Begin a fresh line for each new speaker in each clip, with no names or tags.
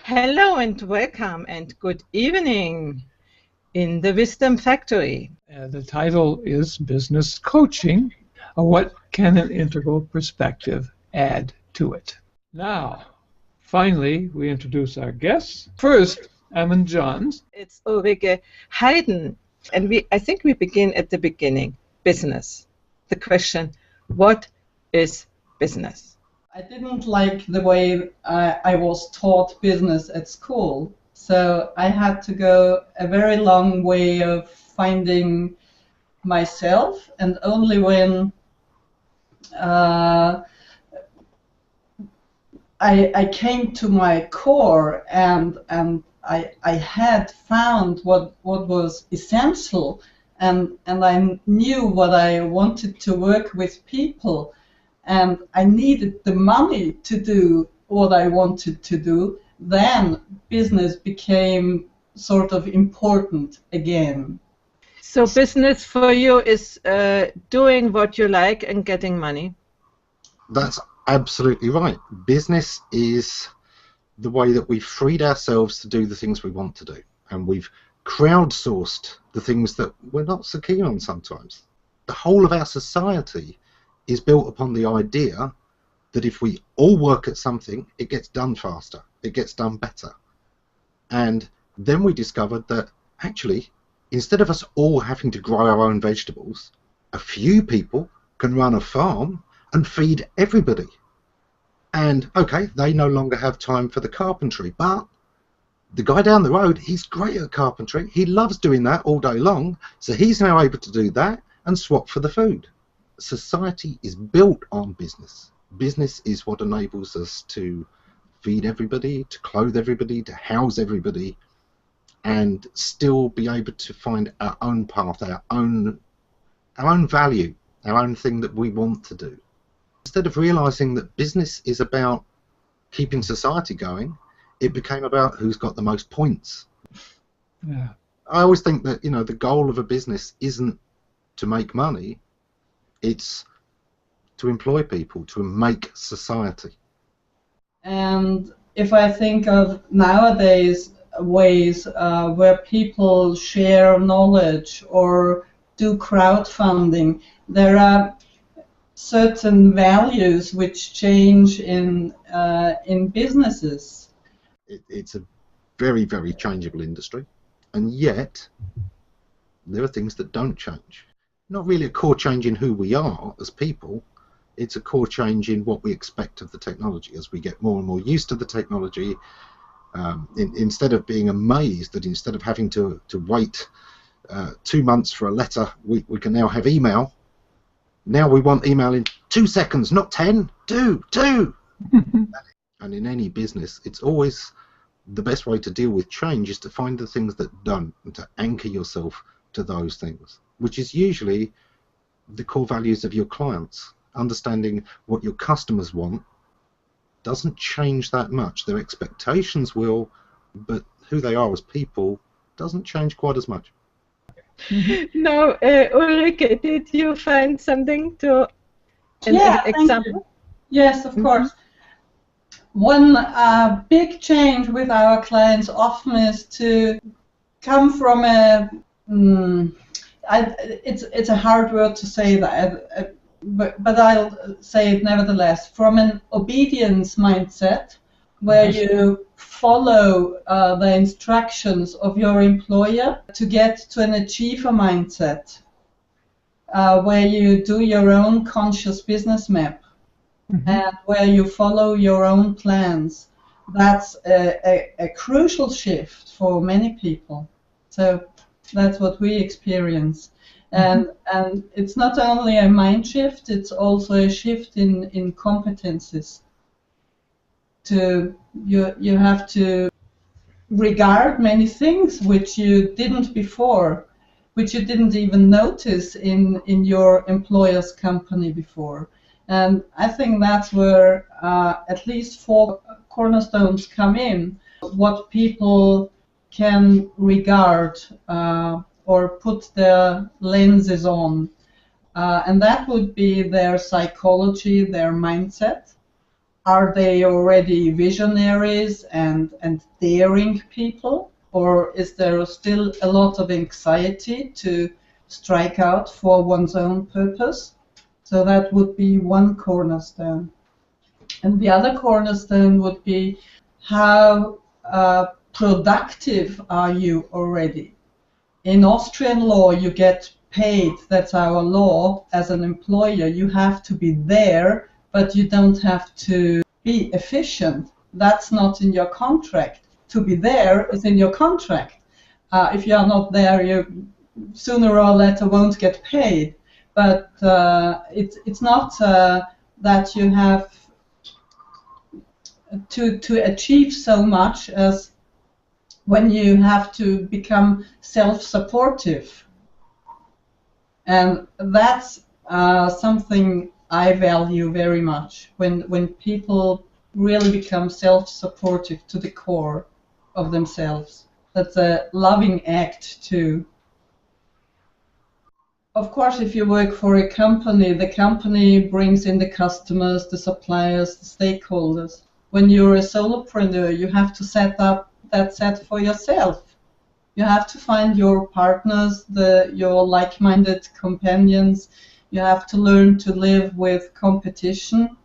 Hello and welcome and good evening in the Wisdom Factory.
The title is Business Coaching. What can an integral perspective add to it? Now, finally, we introduce our guests. First, Ammon Johns.
It's Ulrike Haiden, and I think we begin at the beginning. Business. The question, what is business?
I didn't like the way I was taught business at school, so I had to go a very long way of finding myself, and only when I came to my core and I had found what was essential, and I knew what I wanted to work with people, and I needed the money to do what I wanted to do, then business became sort of important again.
So business for you is doing what you like and getting money?
That's absolutely right. Business is the way that we've freed ourselves to do the things we want to do, and we've crowdsourced the things that we're not so keen on sometimes. The whole of our society is built upon the idea that if we all work at something, it gets done faster, it gets done better. And then we discovered that actually, instead of us all having to grow our own vegetables, a few people can run a farm and feed everybody. And okay, they no longer have time for the carpentry, but the guy down the road, he's great at carpentry, he loves doing that all day long, so he's now able to do that and swap for the food. Society is built on business. Business is what enables us to feed everybody, to clothe everybody, to house everybody, and still be able to find our own path, our own value, our own thing that we want to do. Instead of realizing that business is about keeping society going, it became about who's got the most points.
Yeah.
I always think that, you know, the goal of a business isn't to make money, it's to employ people, to make society.
And if I think of nowadays ways where people share knowledge or do crowdfunding, there are certain values which change in businesses.
It's a very, very changeable industry, and yet there are things that don't change. Not really a core change in who we are as people, it's a core change in what we expect of the technology. As we get more and more used to the technology, instead of being amazed that instead of having to wait 2 months for a letter, we can now have email. Now we want email in 2 seconds, not 10, 2. And in any business, it's always the best way to deal with change is to find the things that don't and to anchor yourself to those things, which is usually the core values of your clients. Understanding what your customers want doesn't change that much. Their expectations will, but who they are as people doesn't change quite as much.
Now, Ulrike, did you find something to an example?
Yes, of course. One big change with our clients often is to come from a it's a hard word to say that, but I'll say it nevertheless, from an obedience mindset where you follow the instructions of your employer to get to an achiever mindset where you do your own conscious business map and where you follow your own plans. That's a crucial shift for many people. So that's what we experience. And it's not only a mind shift, it's also a shift in competences. You have to regard many things which you didn't before, which you didn't even notice in your employer's company before. And I think that's where at least 4 cornerstones come in, what people can regard or put their lenses on. And that would be their psychology, their mindset, are they already visionaries and daring people, or is there still a lot of anxiety to strike out for one's own purpose? So that would be one cornerstone. And the other cornerstone would be how productive are you already? In Austrian law, you get paid, that's our law, as an employer. You have to be there, but you don't have to be efficient. That's not in your contract. To be there is in your contract. If you are not there, you sooner or later won't get paid. But it's not that you have to achieve so much as when you have to become self-supportive. And that's something I value very much, when people really become self-supportive to the core of themselves. That's a loving act too. Of course, if you work for a company, the company brings in the customers, the suppliers, the stakeholders. When you're a solopreneur, you have to set up that set for yourself. You have to find your partners, your like-minded companions. You have to learn to live with competition.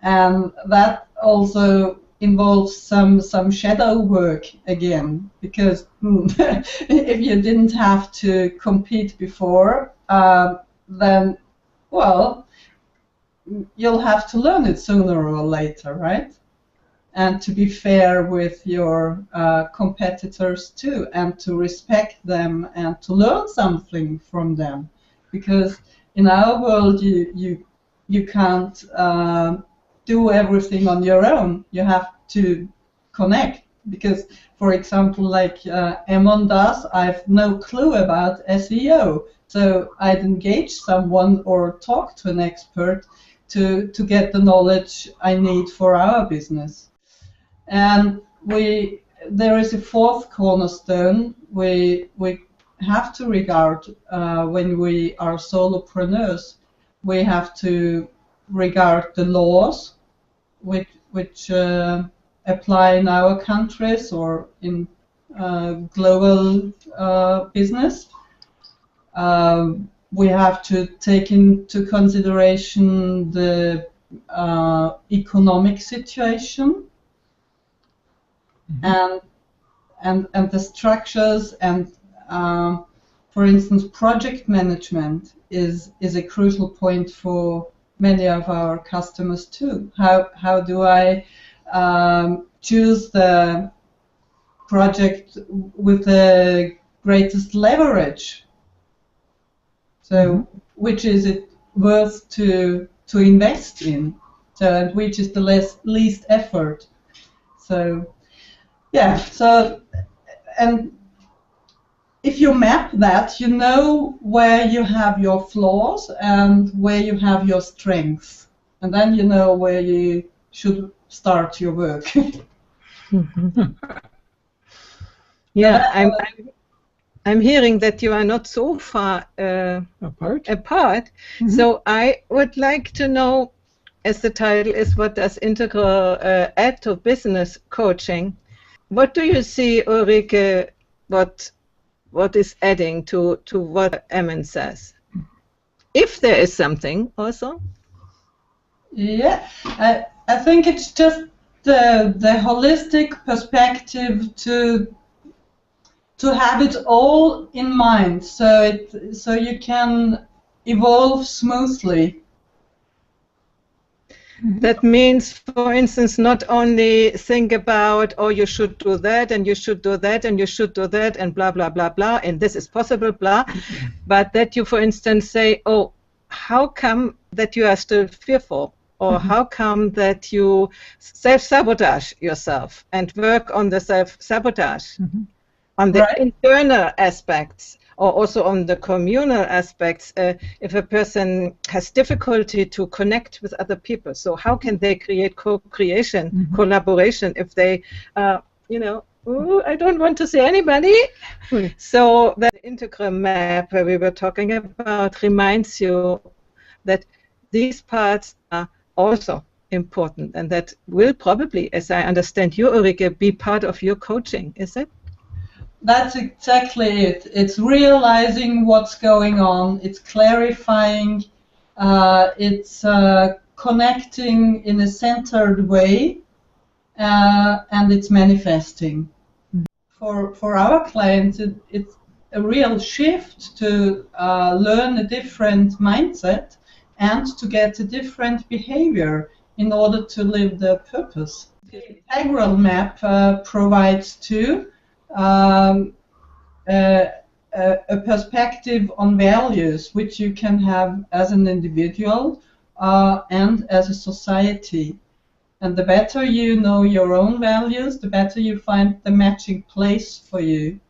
And that also involves some shadow work again, because if you didn't have to compete before, then, well, you'll have to learn it sooner or later, right? And to be fair with your competitors too, and to respect them and to learn something from them, because in our world you can't do everything on your own. You have to connect, because, for example, like Ammon does, I have no clue about SEO, so I'd engage someone or talk to an expert to get the knowledge I need for our business. And there is a fourth cornerstone we have to regard when we are solopreneurs. We have to regard the laws which apply in our countries or in global business. We have to take into consideration the economic situation, and the structures, and for instance, project management is a crucial point for many of our customers too. How do I choose the project with the greatest leverage? So which is it worth to invest in? So, and which is the least effort? So yeah, so, and if you map that, you know where you have your flaws and where you have your strengths, and then you know where you should start your work.
Yeah, I'm hearing that you are not so far apart. So I would like to know, as the title is, what does integral add to business coaching? What do you see, Ulrike, what is adding to what Ammon says? If there is something also?
Yeah, I think it's just the holistic perspective to have it all in mind, so you can evolve smoothly.
That means, for instance, not only think about, oh, you should do that, and you should do that, and you should do that, and blah, blah, blah, blah, and this is possible, blah, but that you, for instance, say, oh, how come that you are still fearful? Or how come that you self-sabotage yourself and work on the self-sabotage, on the internal aspects, or also on the communal aspects, if a person has difficulty to connect with other people. So how can they create co-creation, collaboration, if they, you know, ooh, I don't want to see anybody. So that integral map where we were talking about reminds you that these parts are also important, and that will probably, as I understand you, Ulrike, be part of your coaching, is it?
That's exactly it. It's realizing what's going on. It's clarifying. It's connecting in a centered way, and it's manifesting. For our clients, it's a real shift to learn a different mindset and to get a different behavior in order to live their purpose. The integral map provides too a perspective on values which you can have as an individual and as a society. And the better you know your own values, the better you find the matching place for you.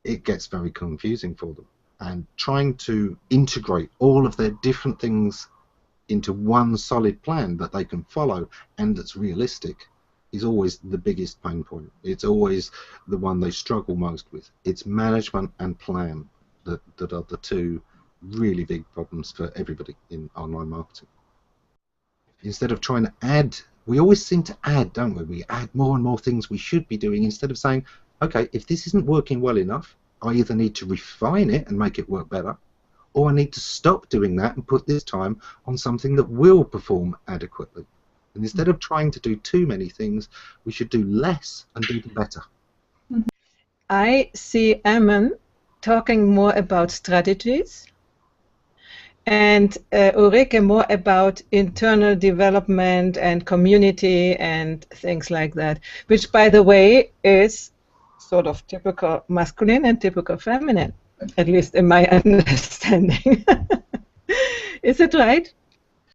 It gets very confusing for them. And trying to integrate all of their different things into one solid plan that they can follow and that's realistic is always the biggest pain point. It's always the one they struggle most with. It's management and plan that are the two really big problems for everybody in online marketing. Instead of trying to add, we always seem to add, don't we? We add more and more things we should be doing instead of saying, okay, if this isn't working well enough, I either need to refine it and make it work better, or I need to stop doing that and put this time on something that will perform adequately. And instead of trying to do too many things, we should do less and do them better.
I see Ammon talking more about strategies, and Ulrike more about internal development and community and things like that, which, by the way, is sort of typical masculine and typical feminine, at least in my understanding. Is it right?